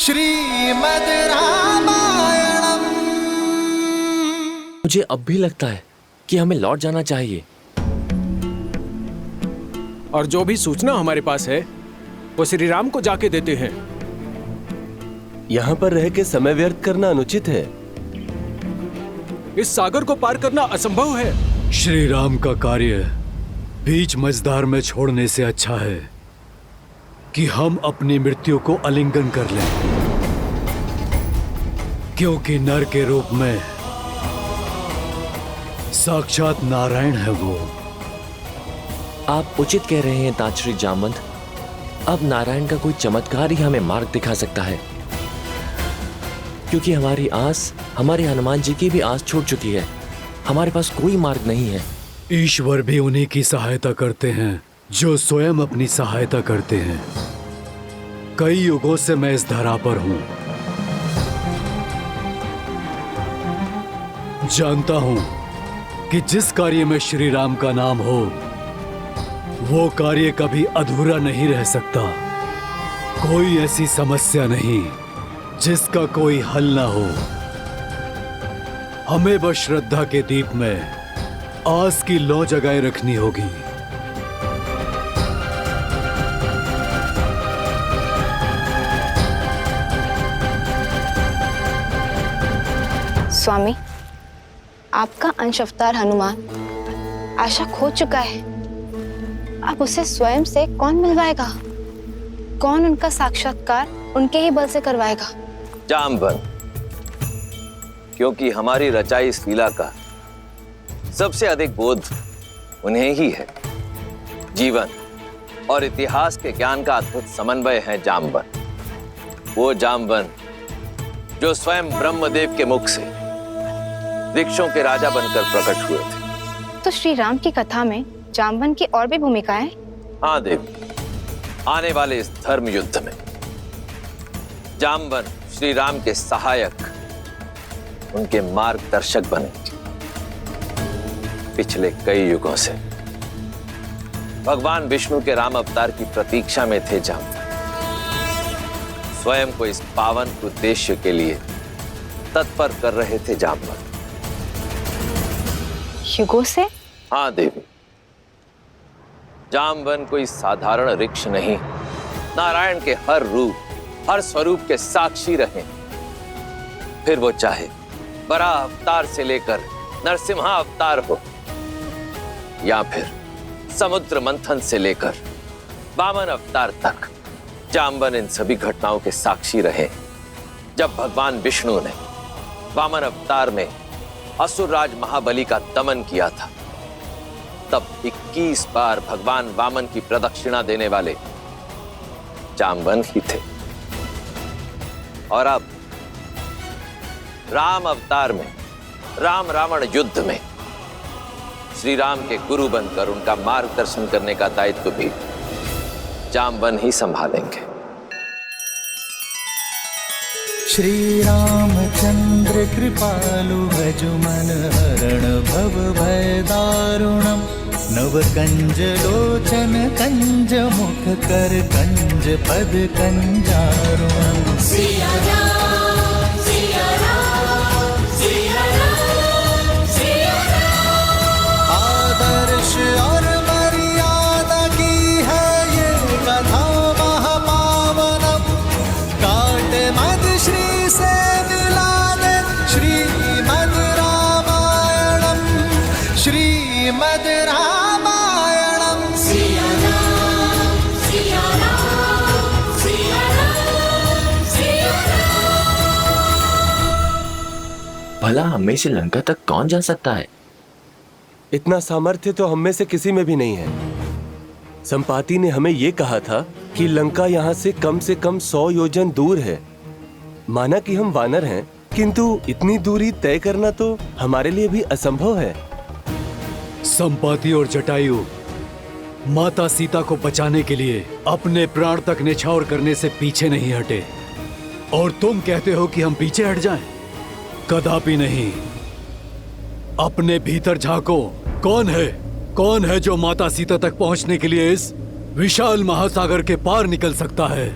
श्रीमद् रामायणम। मुझे अब भी लगता है कि हमें लौट जाना चाहिए। और जो भी सूचना हमारे पास है वो श्री राम को जाके देते हैं। यहाँ पर रह के समय व्यर्थ करना अनुचित है। इस सागर को पार करना असंभव है। श्री राम का कार्य बीच मझधार में छोड़ने से अच्छा है कि हम अपनी मृत्यु को आलिंगन कर लें, क्योंकि नर के रूप में साक्षात नारायण है वो। आप उचित कह रहे हैं तांत्रिक श्री जामवंत। अब नारायण का कोई चमत्कार ही हमें मार्ग दिखा सकता है, क्योंकि हमारी आस, हमारे हनुमान जी की भी आस छूट चुकी है। हमारे पास कोई मार्ग नहीं है। ईश्वर भी उन्हीं की सहायता करते हैं जो स्वयं अपनी सहायता करते हैं। कई युगों से मैं इस धरा पर हूं, जानता हूं कि जिस कार्य में श्री राम का नाम हो वो कार्य कभी अधूरा नहीं रह सकता। कोई ऐसी समस्या नहीं जिसका कोई हल ना हो। हमें बस श्रद्धा के दीप में आस की लौ जगाए रखनी होगी। स्वामी, आपका अंश अवतार हनुमान आशा खो चुका है। अब उसे स्वयं से कौन मिलवाएगा? कौन उनका साक्षात्कार उनके ही बल से करवाएगा? जामवंत, क्योंकि हमारी रचाई इस लीला का सबसे अधिक बोध उन्हें ही है। जीवन और इतिहास के ज्ञान का अद्भुत समन्वय है जामवंत। वो जामवंत जो स्वयं ब्रह्मदेव के मुख से वृक्षों के राजा बनकर प्रकट हुए थे। तो श्री राम की कथा में जामवंत की और भी भूमिकाएं? हाँ देवी, आने वाले इस धर्म युद्ध में जामवंत श्री राम के सहायक, उनके मार्गदर्शक बने। पिछले कई युगों से भगवान विष्णु के राम अवतार की प्रतीक्षा में थे जामवंत। स्वयं को इस पावन उद्देश्य के लिए तत्पर कर रहे थे जामवंत। युगों से? हाँ देवी, जामवंत कोई साधारण वृक्ष नहीं, नारायण के हर रूप, हर स्वरूप के साक्षी रहे। फिर वो चाहे बराह अवतार से लेकर नरसिम्हा अवतार हो, या फिर समुद्र मंथन से लेकर वामन अवतार तक, जामवंत इन सभी घटनाओं के साक्षी रहे। जब भगवान विष्णु ने वामन अवतार में असुरराज महाबली का दमन किया था, तब 21 बार भगवान वामन की प्रदक्षिणा देने वाले जामवंत ही थे। और अब राम अवतार में, राम रावण युद्ध में श्री राम के गुरु बनकर उनका मार्गदर्शन करने का दायित्व भी जामवंत ही संभालेंगे। श्री रामचंद्र कृपालु भजु मन हरण भव भय दारुणम। नव कंज लोचन कंज मुख कर कंज पद कंजारुणम। सिया राम, सिया राम, सिया राम, सिया राम। आदर्श और मर्यादा की है ये कथा महापावनम। काट मद श्री से मिला दे श्रीमद् रामायणम। श्रीमद् रामायणम। सिया राम, सिया राम, सिया राम, सिया राम। भला हमें से लंका तक कौन जा सकता है? इतना सामर्थ्य तो हम में से किसी में भी नहीं है। संपाति ने हमें यह कहा था कि लंका यहाँ से कम 100 योजन दूर है। माना कि हम वानर हैं, किंतु इतनी दूरी तय करना तो हमारे लिए भी असंभव है। संपाति और जटायु माता सीता को बचाने के लिए अपने प्राण तक न्यौछावर करने से पीछे नहीं हटे, और तुम कहते हो कि हम पीछे हट जाएं? कदापि नहीं। अपने भीतर झांको। कौन है जो माता सीता तक पहुंचने के लिए इस विशाल महासागर के पार निकल सकता है?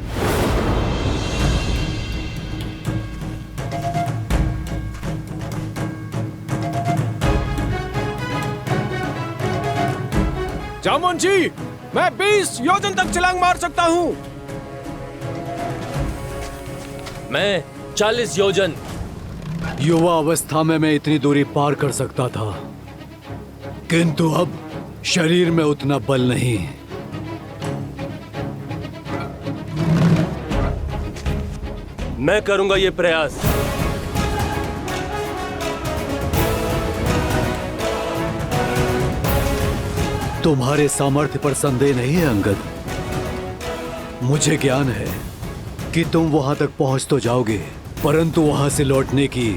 जामुन जी, मैं 20 योजन तक छलांग मार सकता हूँ। मैं 40 योजन। युवा अवस्था में मैं इतनी दूरी पार कर सकता था, किंतु अब शरीर में उतना बल नहीं। मैं करूंगा ये प्रयास। तुम्हारे सामर्थ्य पर संदेह नहीं है अंगद। मुझे ज्ञान है कि तुम वहां तक पहुंच तो जाओगे, परंतु वहां से लौटने की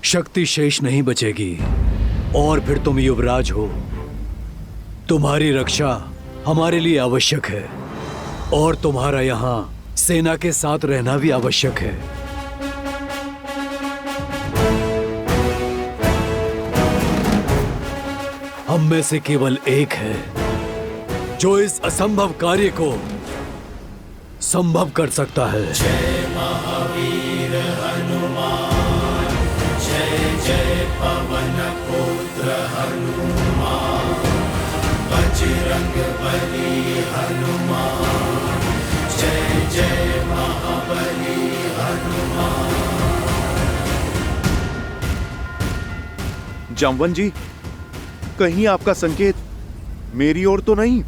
शक्ति शेष नहीं बचेगी। और फिर तुम युवराज हो, तुम्हारी रक्षा हमारे लिए आवश्यक है, और तुम्हारा यहाँ सेना के साथ रहना भी आवश्यक है। हम में से केवल एक है जो इस असंभव कार्य को संभव कर सकता है। जय महावीर हनुमान, जय जय पवन पुत्र हनुमान, बजरंग बली हनुमान, जय जय महाबली हनुमान। जामवन जी, कहीं आपका संकेत मेरी ओर तो नहीं?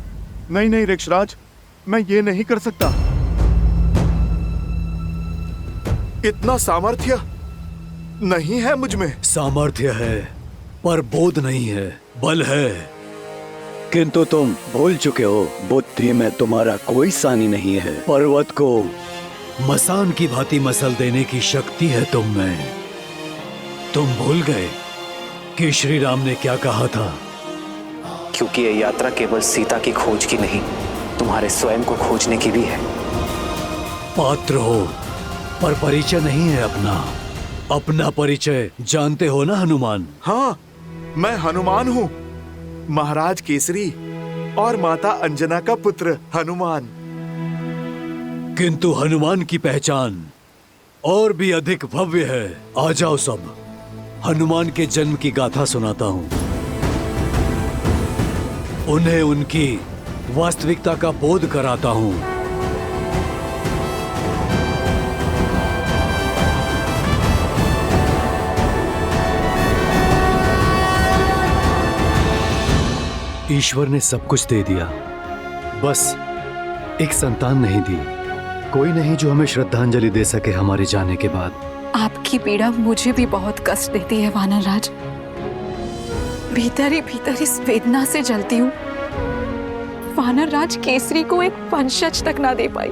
नहीं नहीं ऋक्षराज, मैं ये नहीं कर सकता। इतना सामर्थ्य नहीं है मुझ में। सामर्थ्य है पर बोध नहीं है, बल है। किंतु तुम भूल चुके हो, बुद्धि में तुम्हारा कोई सानी नहीं है। पर्वत को मसान की भांति मसल देने की शक्ति है तुम में। तुम भूल गए कि श्री राम ने क्या कहा था? क्योंकि ये यात्रा केवल सीता की खोज की नहीं, तुम्हारे स्वयं को खोजने की भी है। पात्र हो पर परिचय नहीं है अपना। अपना परिचय जानते हो ना हनुमान? हाँ, मैं हनुमान हूँ, महाराज केसरी और माता अंजना का पुत्र हनुमान। किंतु हनुमान की पहचान और भी अधिक भव्य है। आ जाओ सब, हनुमान के जन्म की गाथा सुनाता हूँ। उन्हें उनकी वास्तविकता का बोध कराता हूँ। ईश्वर ने सब कुछ दे दिया, बस एक संतान नहीं दी। कोई नहीं जो हमें श्रद्धांजलि दे सके हमारे जाने के बाद। आपकी पीड़ा मुझे भी बहुत कष्ट देती है वानर राज। भीतर ही भीतर इस वेदना से जलती हूँ। वानर राज केसरी को एक वंशज तक ना दे पाई।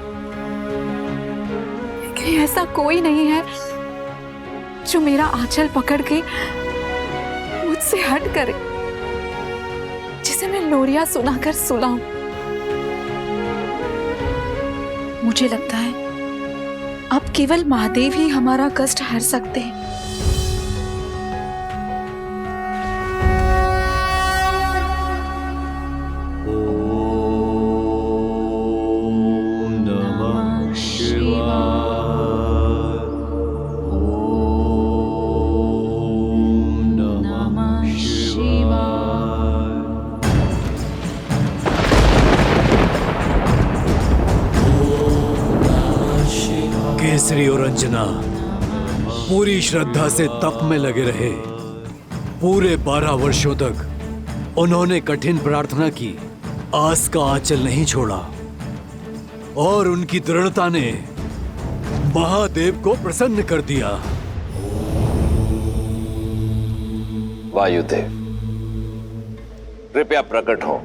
लेकिन ऐसा कोई नहीं है जो मेरा आंचल पकड़ के मुझसे हट करे, जिसे मैं लोरिया सुनाकर सुलाऊं। मुझे लगता है अब केवल महादेव ही हमारा कष्ट हर सकते हैं। केसरी और अंजना पूरी श्रद्धा से तप में लगे रहे। पूरे 12 वर्षों तक उन्होंने कठिन प्रार्थना की, आस का आंचल नहीं छोड़ा, और उनकी दृढ़ता ने महादेव को प्रसन्न कर दिया। वायुदेव, कृपया प्रकट हो।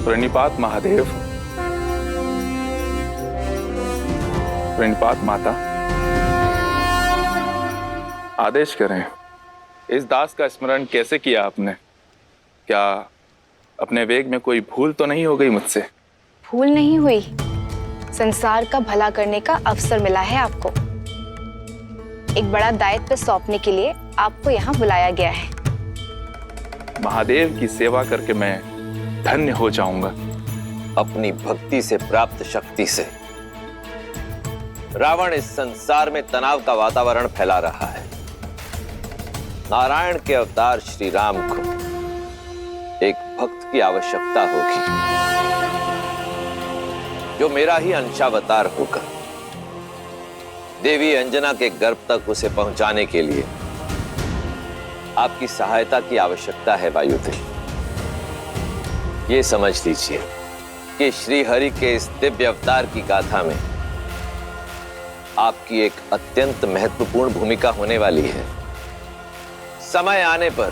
प्रणिपात महादेव, प्रणिपात माता। आदेश करें, इस दास का स्मरण कैसे किया आपने? क्या अपने वेग में कोई भूल तो नहीं हो गई मुझसे? भूल नहीं हुई, संसार का भला करने का अवसर मिला है आपको। एक बड़ा दायित्व सौंपने के लिए आपको यहाँ बुलाया गया है। महादेव की सेवा करके मैं धन्य हो जाऊंगा। अपनी भक्ति से प्राप्त शक्ति से रावण इस संसार में तनाव का वातावरण फैला रहा है। नारायण के अवतार श्री राम को भक्त की आवश्यकता होगी, जो मेरा ही अंशावतार होगा। देवी अंजना के गर्भ तक उसे पहुंचाने के लिए आपकी सहायता की आवश्यकता है वायुदेव। ये समझ लीजिए कि श्री हरि के इस दिव्य अवतार की गाथा में आपकी एक अत्यंत महत्वपूर्ण भूमिका होने वाली है। समय आने पर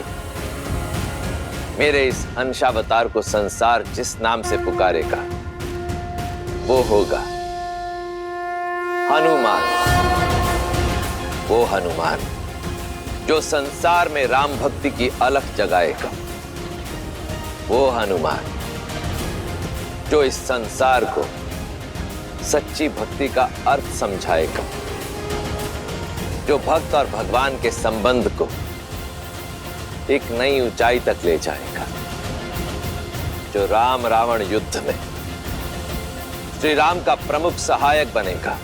मेरे इस अंशावतार को संसार जिस नाम से पुकारेगा वो होगा हनुमान। वो हनुमान जो संसार में राम भक्ति की अलख जगाएगा। वो हनुमान जो इस संसार को सच्ची भक्ति का अर्थ समझाएगा, जो भक्त और भगवान के संबंध को एक नई ऊंचाई तक ले जाएगा, जो राम रावण युद्ध में श्री राम का प्रमुख सहायक बनेगा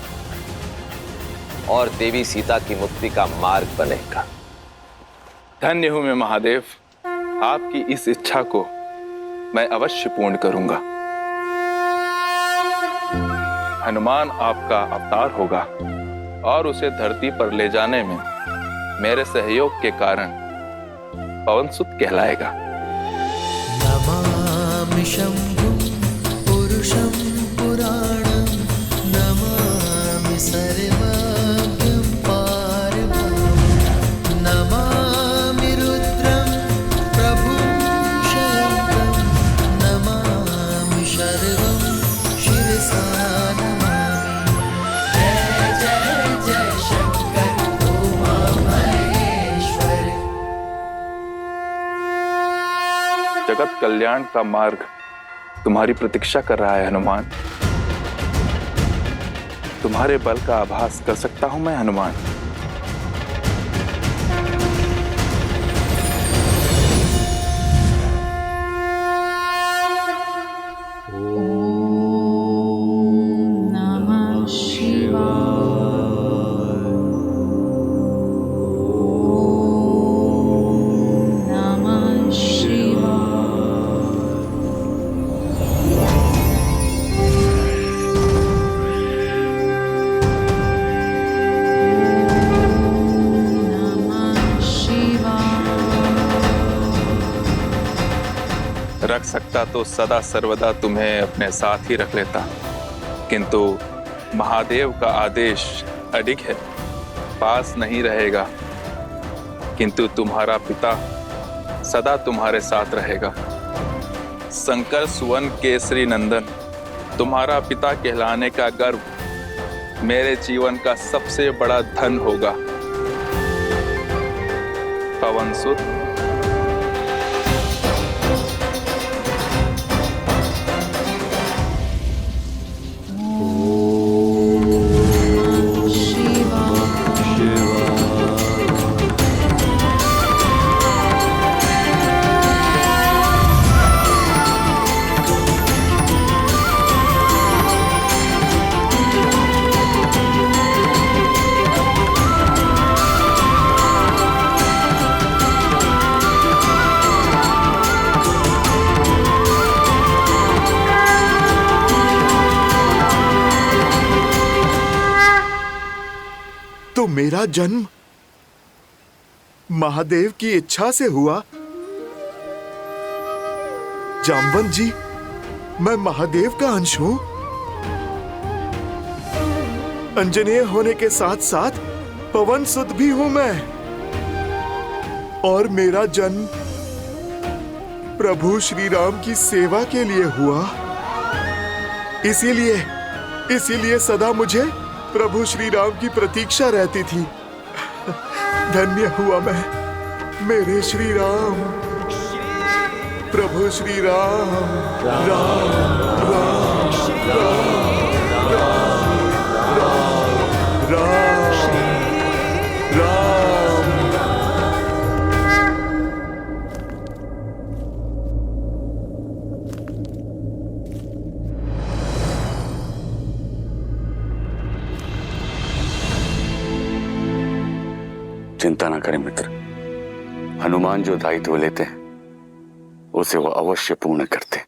और देवी सीता की मुक्ति का मार्ग बनेगा। धन्य हूं मैं महादेव, आपकी इस इच्छा को मैं अवश्य पूर्ण करूंगा। हनुमान आपका अवतार होगा और उसे धरती पर ले जाने में मेरे सहयोग के कारण पवनसुत कहलाएगा। नमामि शंभुं पुरुषं पुराणं, नमामि सर्वज्ञं पारब्रह्मं, नमामि रुद्रं प्रभुं शयन्तं, नमामि शर्वं शिरसा नमामि। जय जय जय शंकर उमा महेश्वर। जगत कल्याण का मार्ग तुम्हारी प्रतीक्षा कर रहा है हनुमान। तुम्हारे बल का आभास कर सकता हूं मैं हनुमान। नमः शिवाय। नमः शिवाय। रख सकता तो सदा सर्वदा तुम्हें अपने साथ ही रख लेता, किंतु महादेव का आदेश अडिग है, पास नहीं रहेगा, किंतु तुम्हारा पिता सदा तुम्हारे साथ रहेगा। शंकर सुवन केसरी नंदन, तुम्हारा पिता कहलाने का गर्व मेरे जीवन का सबसे बड़ा धन होगा। पवनसुत, तो मेरा जन्म महादेव की इच्छा से हुआ। जामवंत जी, मैं महादेव का अंश हूं। अंजनेय होने के साथ साथ पवनसुत भी हूं मैं, और मेरा जन्म प्रभु श्री राम की सेवा के लिए हुआ। इसीलिए सदा मुझे प्रभु श्री राम की प्रतीक्षा रहती थी। धन्य हुआ मैं, मेरे श्री राम, प्रभु श्री राम। राम राम राम राम राम राम। चिंता ना करें मित्र, हनुमान जो दायित्व लेते हैं उसे वो अवश्य पूर्ण करते।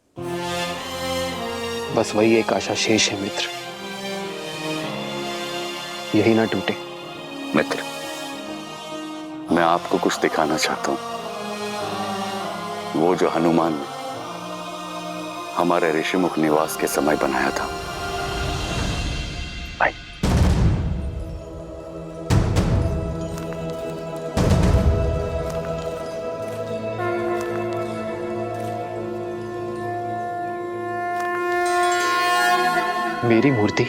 बस वही एक आशा शेष है मित्र, यही ना टूटे। मित्र, मैं आपको कुछ दिखाना चाहता हूं। वो जो हनुमान ने हमारे ऋषिमुख निवास के समय बनाया था। आई। मेरी मूर्ति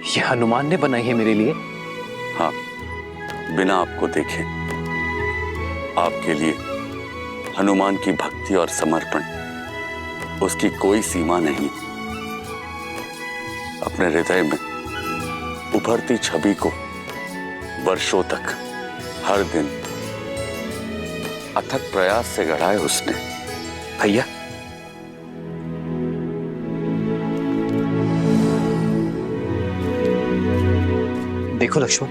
ये हनुमान ने बनाई है मेरे लिए? हाँ, बिना आपको देखे आपके लिए हनुमान की भक्ति और समर्पण, उसकी कोई सीमा नहीं। अपने हृदय में उभरती छवि को वर्षों तक हर दिन अथक प्रयास से गढ़ा है उसने। भैया, देखो लक्ष्मण,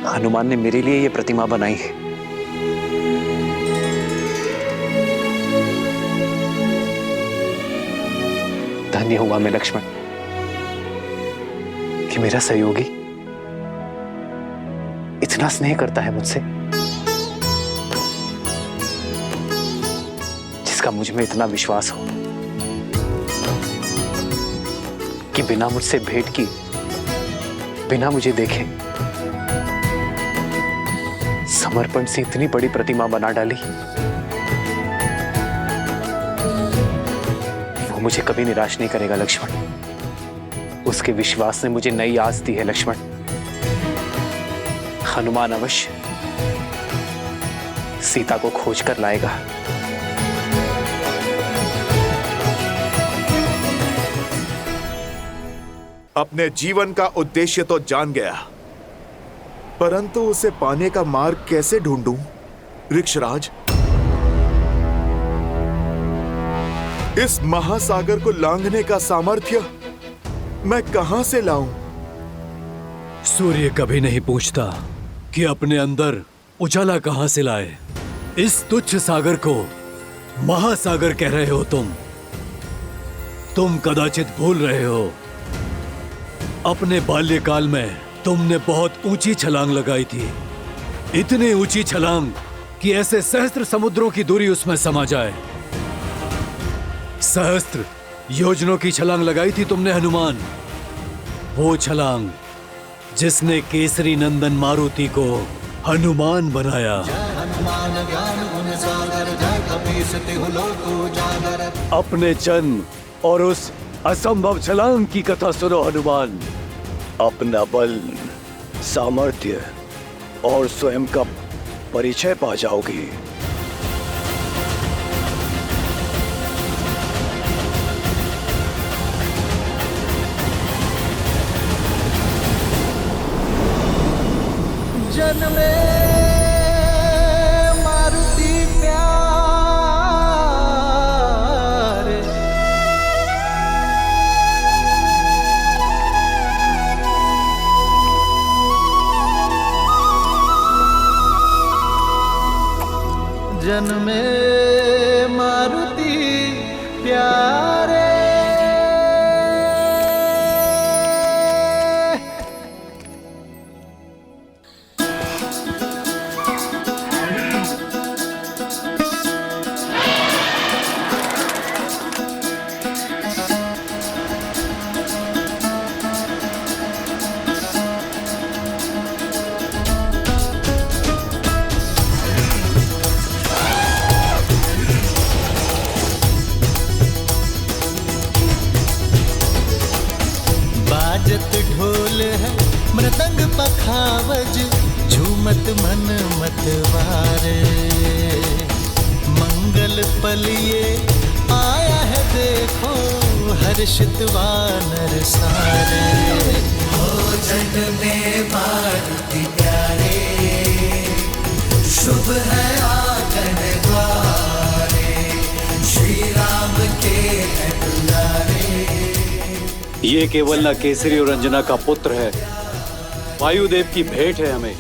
हनुमान ने मेरे लिए ये प्रतिमा बनाई है। धन्य हुआ मैं लक्ष्मण कि मेरा सहयोगी इतना स्नेह करता है मुझसे, जिसका मुझ में इतना विश्वास हो कि बिना मुझसे भेंट की, बिना मुझे देखे समर्पण से इतनी बड़ी प्रतिमा बना डाली। वो मुझे कभी निराश नहीं करेगा लक्ष्मण। उसके विश्वास ने मुझे नई आस दी है लक्ष्मण। हनुमान अवश्य सीता को खोज कर लाएगा। अपने जीवन का उद्देश्य तो जान गया, परंतु उसे पाने का मार्ग कैसे ढूंढूं? ऋक्षराज, इस महासागर को लांघने का सामर्थ्य मैं कहां से लाऊं? सूर्य कभी नहीं पूछता कि अपने अंदर उजाला कहां से लाए। इस तुच्छ सागर को महासागर कह रहे हो तुम कदाचित भूल रहे हो, अपने बाल्यकाल में तुमने बहुत ऊंची छलांग लगाई थी। इतनी ऊंची छलांग कि ऐसे सहस्त्र समुद्रों की दूरी उसमें समा जाए। सहस्त्र योजनों की छलांग लगाई थी तुमने हनुमान। वो छलांग जिसने केसरी नंदन मारुति को हनुमान बनाया। अपने जन्म और उस असंभव छलांग की कथा सुनो हनुमान। अपना बल, सामर्थ्य और स्वयं का परिचय पा जाओगी। जन्मे मारुति प्यारे, जन्मे मारुति प्यारे। ढोल है मृदंग पखावज, झूमत मन मतवारे। मंगल पलिए आया है देखो, हर्षित वानर सारे। हो जन्मे मारुति प्यारे, शुभ है आंगन द्वारे। श्री राम के है दुलारे। ये केवल न केसरी और अंजना का पुत्र है, वायुदेव की भेंट है हमें।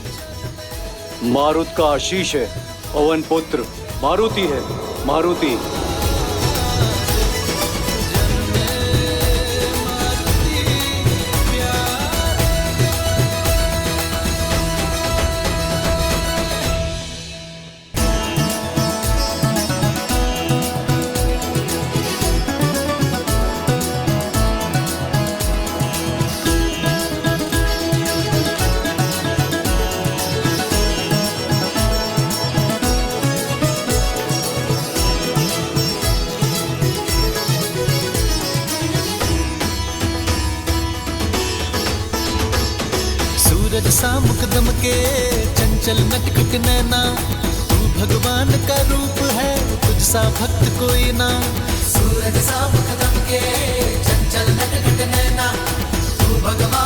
मारुत का आशीष है, पवन पुत्र मारुति है। मारुति सूरज सा मुकदम के चंचल नटखट नैना, तू भगवान का रूप है, तुझ सा भक्त कोई ना। सूरज सा मुकदम के चंचल नटखट नैना, तू भगवान